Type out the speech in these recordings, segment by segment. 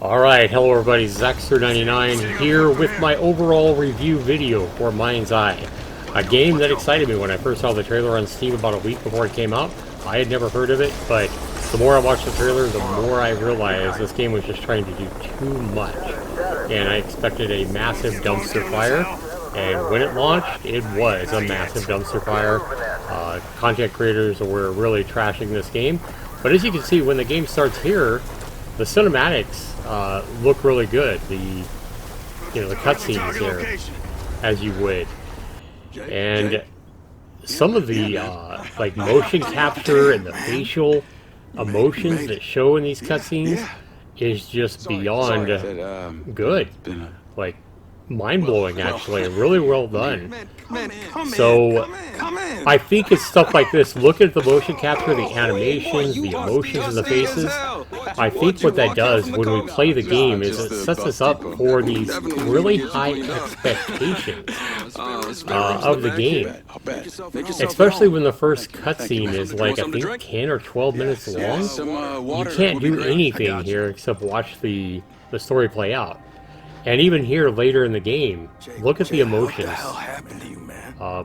Alright, hello everybody, Zaxter99 here with my overall review video for MindsEye. A game that excited me when I first saw the trailer on Steam about a week before it came out. I had never heard of it, but the more I watched the trailer, the more I realized this game was just trying to do too much. And I expected a massive dumpster fire, and when it launched, it was a massive dumpster fire. Content creators were really trashing this game, but as you can see, when the game starts here, the cinematics look really good. The cutscenes there, as you would, and some of the like motion capture and the facial emotions that show in these cutscenes is just beyond good. Like mind-blowing, actually. Really well done. So I think it's stuff like this. Look at the motion capture, the animations, the emotions in the faces. I think what that does when we play the game is it sets us up for these really high expectations of the game. Especially when the first cutscene is like, I think 10 or 12 minutes long. You can't do anything here except watch the story play out. And even here later in the game, look at the emotions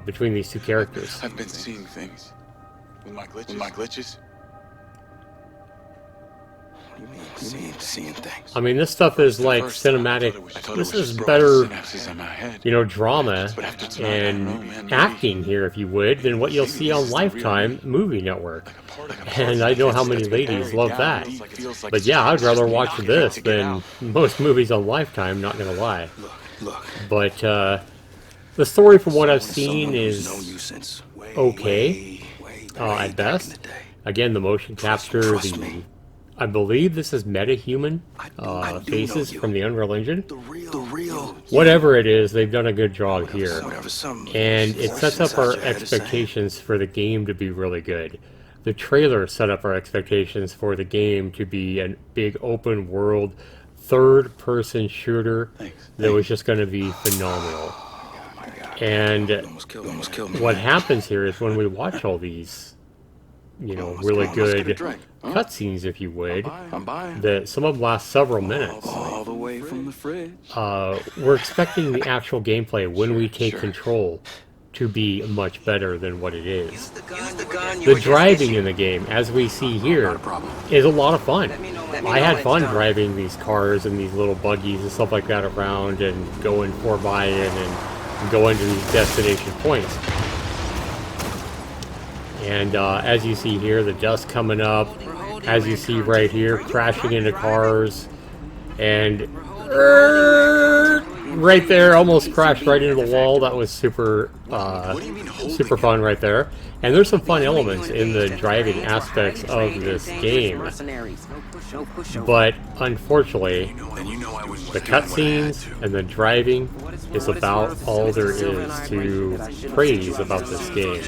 between these two characters. I've been seeing things with my glitches. What do you mean seeing things? I mean, this stuff is like cinematic. This is better, drama and acting here, if you would, than what you'll see on Lifetime Movie Network. And I know how many ladies love that. But yeah, I'd rather watch this than most movies on Lifetime, not gonna lie. But the story, from what I've seen, is okay at best. Again, the motion capture, I believe this is meta-human faces from the Unreal Engine. Whatever it is, they've done a good job here. And it sets up our expectations for the game to be really good. The trailer set up our expectations for the game to be a big open world, third-person shooter that was just going to be phenomenal. And what happens here is when we watch all these really good cutscenes, if you would, that some of them last several minutes. All the way from the fridge. We're expecting the actual gameplay when we take control to be much better than what it is. The driving in the game, as we see here, is a lot of fun. I had fun driving these cars and these little buggies and stuff like that around and going 4x and going to these destination points. And as you see here, the dust coming up, as you see right here, crashing into cars, and right there, almost crashed right into the wall. That was super fun right there. And there's some fun elements in the driving aspects of this game. But unfortunately, the cutscenes and the driving is about all there is to praise about this game.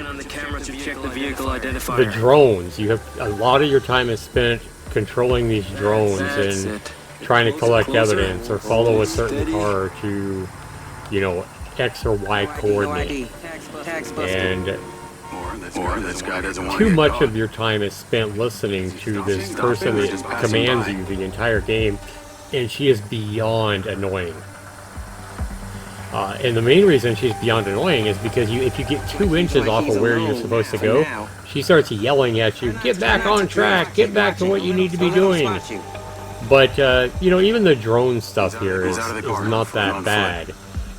The drones, you have a lot of your time is spent controlling these drones and trying to collect evidence or follow a certain car to, X or Y coordinate. And too much of your time is spent listening to this person that commands you the entire game, and she is beyond annoying. And the main reason she's beyond annoying is because if you get 2 inches off of where you're supposed to go, she starts yelling at you, "Get back on track, get back to what you need to be doing." But, even the drone stuff here is not that bad.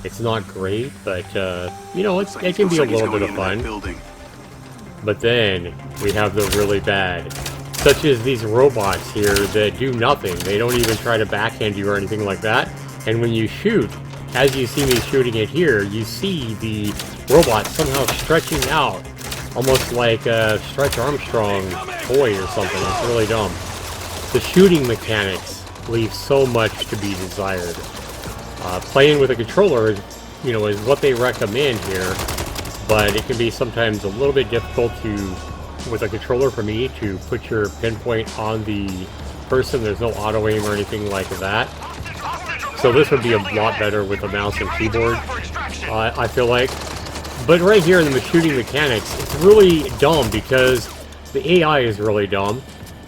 It's not great, but, it can be a little bit of fun. But then we have the really bad, such as these robots here that do nothing. They don't even try to backhand you or anything like that. And when you shoot, as you see me shooting it here, you see the robot somehow stretching out, almost like a Stretch Armstrong toy or something. It's really dumb. The shooting mechanics leave so much to be desired. Playing with a controller, is what they recommend here, but it can be sometimes a little bit difficult with a controller for me, to put your pinpoint on the person. There's no auto aim or anything like that. So this would be a lot better with a mouse and keyboard, I feel like. But right here in the shooting mechanics, it's really dumb because the AI is really dumb.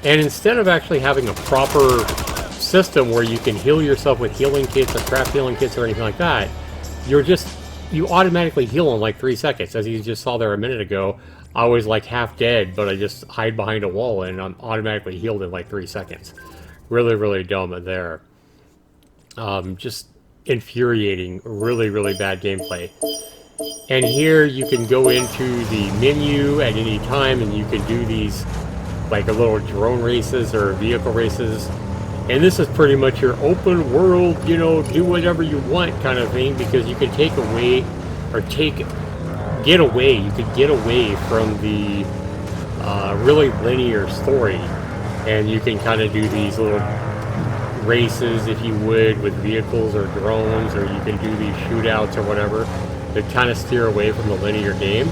And instead of actually having a proper system where you can heal yourself with healing kits or craft healing kits or anything like that. You automatically heal in like 3 seconds. As you just saw there a minute ago, I was like half dead, but I just hide behind a wall and I'm automatically healed in like 3 seconds. Really, really dumb there. Just infuriating, really, really bad gameplay. And here you can go into the menu at any time and you can do these like a little drone races or vehicle races. And this is pretty much your open world, you know, do whatever you want kind of thing, because you can take away or get away. You could get away from the really linear story, and you can kind of do these little races, if you would, with vehicles or drones, or you can do these shootouts or whatever to kind of steer away from the linear game.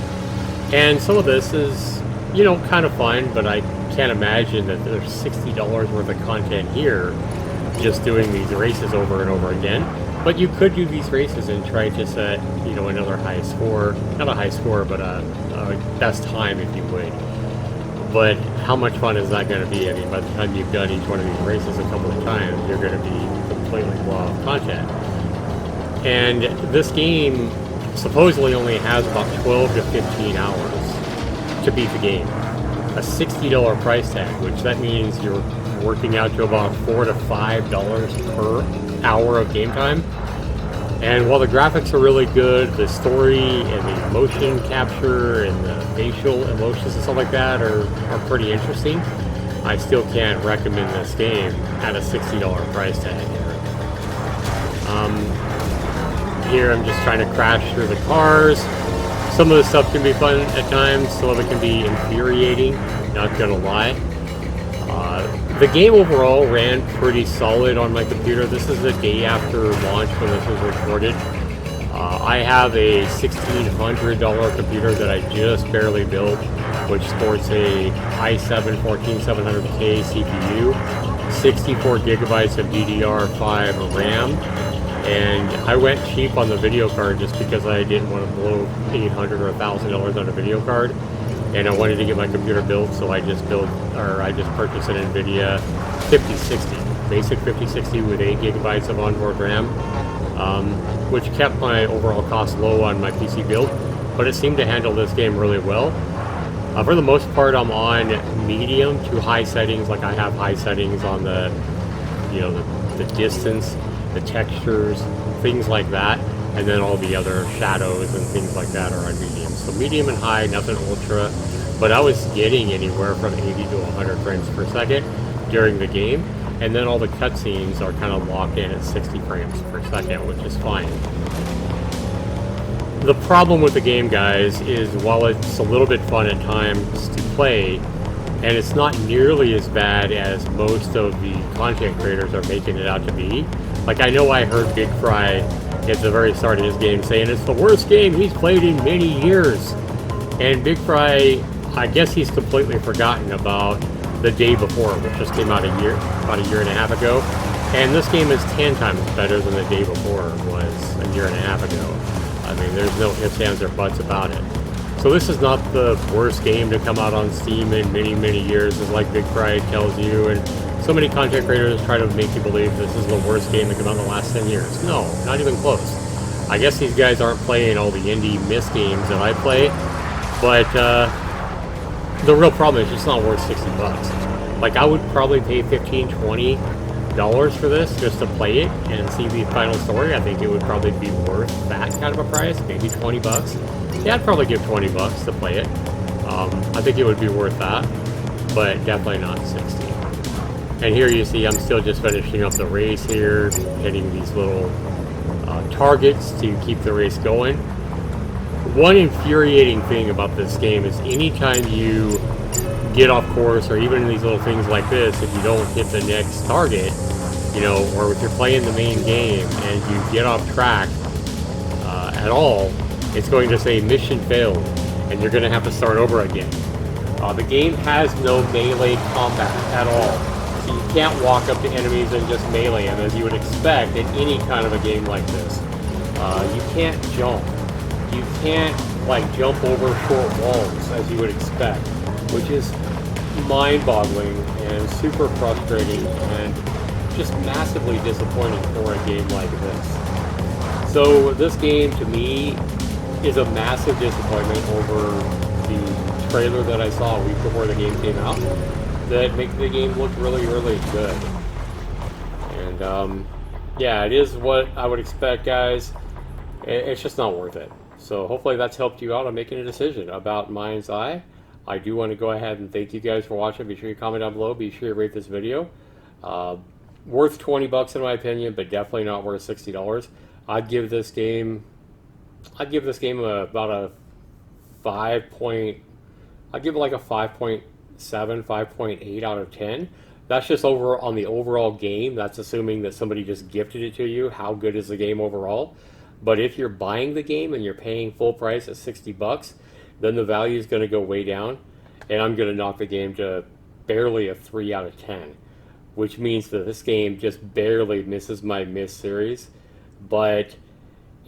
And some of this is, you know, kind of fun, but I can't imagine that there's $60 worth of content here just doing these races over and over again. But you could do these races and try to set, you know, another high score. Not a high score, but a best time, if you would. But how much fun is that going to be? I mean, by the time you've done each one of these races a couple of times, you're going to be completely raw of content. And this game supposedly only has about 12 to 15 hours to beat the game. A $60 price tag, which that means you're working out to about $4 to $5 per hour of game time. And while the graphics are really good, the story and the motion capture and the facial emotions and stuff like that are pretty interesting, I still can't recommend this game at a $60 price tag. Here I'm just trying to crash through the cars. Some of the stuff can be fun at times, some of it can be infuriating, not gonna lie. The game overall ran pretty solid on my computer. This is the day after launch when this was recorded. I have a $1,600 computer that I just barely built, which sports a i7-14700K CPU, 64 gigabytes of DDR5 RAM, and I went cheap on the video card just because I didn't want to blow $800 or $1,000 on a video card, and I wanted to get my computer built, so I just purchased an NVIDIA 5060, basic 5060 with 8 gigabytes of onboard RAM, which kept my overall cost low on my PC build, but it seemed to handle this game really well. For the most part, I'm on medium to high settings. Like I have high settings on the, you know, the distance, the textures, things like that, and then all the other shadows and things like that are on medium. So medium and high, nothing ultra, but I was getting anywhere from 80 to 100 frames per second during the game, and then all the cutscenes are kind of locked in at 60 frames per second, which is fine. The problem with the game, guys, is while it's a little bit fun at times to play, and it's not nearly as bad as most of the content creators are making it out to be. Like, I know I heard Big Fry at the very start of his game saying it's the worst game he's played in many years. And Big Fry, I guess he's completely forgotten about the day before, which just came out about a year and a half ago. And this game is 10 times better than the day before it was a year and a half ago. I mean, there's no ifs, ands, or buts about it. So this is not the worst game to come out on Steam in many, many years, as like Big Fry tells you, and so many content creators try to make you believe this is the worst game to come out in the last 10 years. No, not even close. I guess these guys aren't playing all the indie miss games that I play, but the real problem is it's not worth 60 bucks. Like, I would probably pay $15, $20 for this just to play it and see the final story. I think it would probably be worth that kind of a price, maybe 20 bucks. Yeah, I'd probably give 20 bucks to play it. I think it would be worth that, but definitely not 60. And here you see I'm still just finishing up the race here, hitting these little targets to keep the race going. One infuriating thing about this game is anytime you get off course, or even these little things like this, if you don't hit the next target, you know, or if you're playing the main game and you get off track at all, it's going to say mission failed, and you're going to have to start over again. The game has no melee combat at all. So you can't walk up to enemies and just melee them as you would expect in any kind of a game like this. You can't jump. You can't, like, jump over short walls as you would expect, which is mind-boggling and super frustrating, and just massively disappointing for a game like this. So this game, to me, is a massive disappointment over the trailer that I saw a week before the game came out that makes the game look really, really good. And yeah, it is what I would expect, guys. It's just not worth it. So hopefully that's helped you out on making a decision about MindsEye. I do want to go ahead and thank you guys for watching. Be sure you comment down below. Be sure you rate this video. Worth 20 bucks in my opinion, but definitely not worth $60. I'd give this game about a 5 point. I'd give it like a 5.7, 5.8 out of 10. That's just over on the overall game. That's assuming that somebody just gifted it to you. How good is the game overall? But if you're buying the game and you're paying full price at 60 bucks, then the value is going to go way down, and I'm going to knock the game to barely a 3 out of 10, which means that this game just barely misses my miss series, but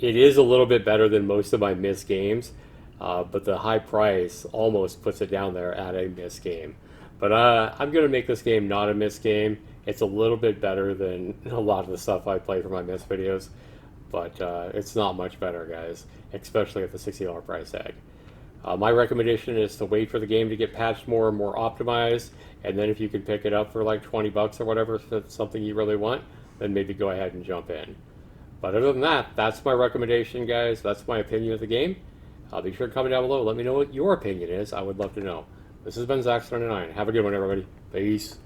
it is a little bit better than most of my miss games, but the high price almost puts it down there at a miss game. But I'm going to make this game not a miss game. It's a little bit better than a lot of the stuff I play for my miss videos, but it's not much better, guys, especially at the $60 price tag. My recommendation is to wait for the game to get patched more and more optimized, and then if you can pick it up for like 20 bucks or whatever, if it's something you really want, then maybe go ahead and jump in. But other than that, that's my recommendation, guys. That's my opinion of the game. Be sure to comment down below. Let me know what your opinion is. I would love to know. This has been Zax99. Have a good one, everybody. Peace.